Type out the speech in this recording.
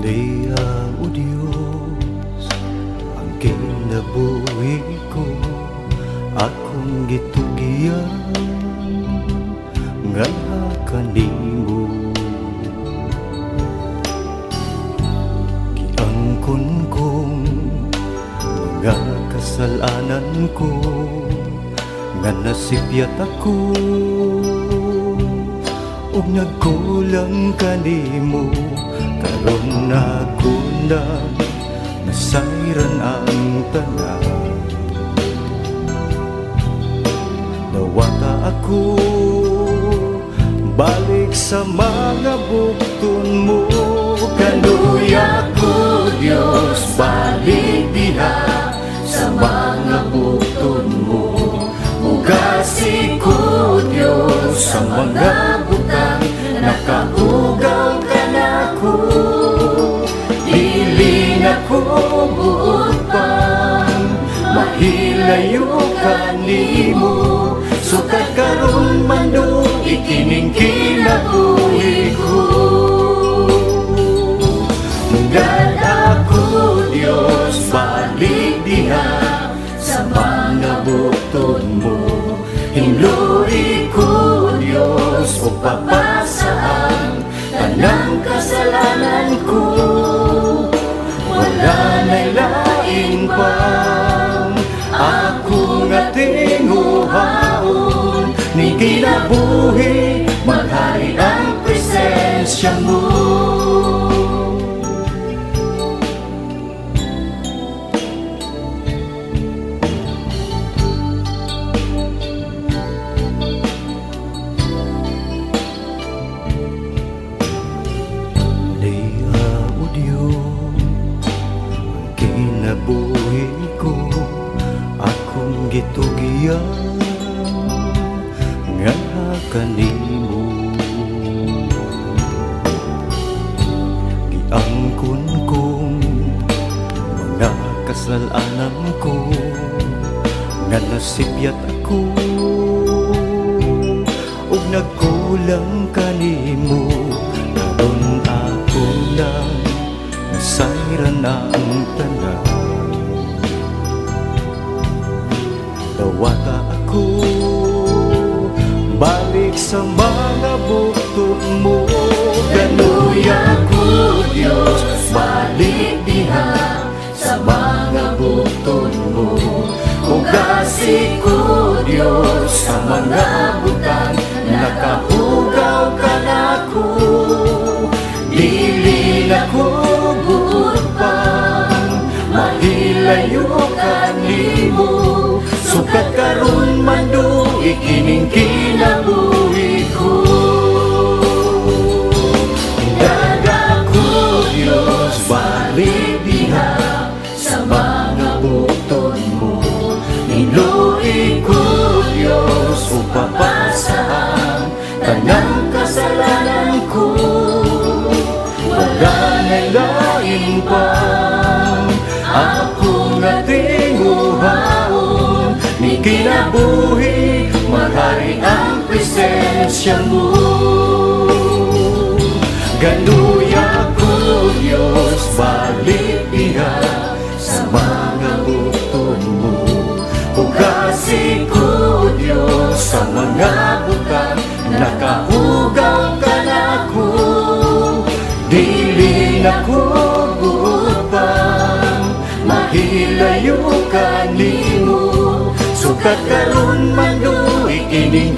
Leia o Dios ang kinabuhi ko, akong gitugiyan nga kanimo. Giangkon kong mga kasalanan ko, nga nasipyat ako ug nagkulang kanimo. Karon ako na nasayran ang tanan, nawata ako balik sa mga bukton mo. Kaluya ko Diyos, balik diha sa mga bukton mo. Ugasi ko Diyos sa mga butang, nakaugaw ka na ko. Dili na ko buot pang mahilayo kanimo. Sukat karon mando ikining kinabuhi ko. Munggad ako Diyos, balik diha sa mga bukton mo. Hinluwi ko Diyos, o papasaan tanang kasalanan ko. Wala na'y lain pang ako nga tinguhaon, ni kinabuhi maghari ang presensya mo. Kinabuhi ko, akong gitugiyan nga kanimo. Giangkon kong mga kasalanan ko, nga nasipyat ako ug nagkulang kanimo. Karon ako lang nasayran ang tanan, nawata ako balik sa mga bukton mo. Kaluya ko Diyos, balik diha sa mga bukton mo. Ugasi ko Diyos sa mga butang, nakahugaw ka na ko. Dili na ko buot pang mahilayo kanimo. Sukat karon mando ikining kinabuhi ko. Daga ko Diyos, balik diha sa mga bukton mo. Hinluwi ko Diyos, o papasaan tanang kasalanan ko. Wala na'y lain pang ako nga tinguhaon, ni kinabuhi maghari ang presensya mo. Galuya ko Diyos, balik diha sa mga bukton mo. Ugasi ko Diyos sa mga butang, nakahugaw ka na ko. Dili na ko buot pang mahilayo kanimo. Sukat karon mando ikining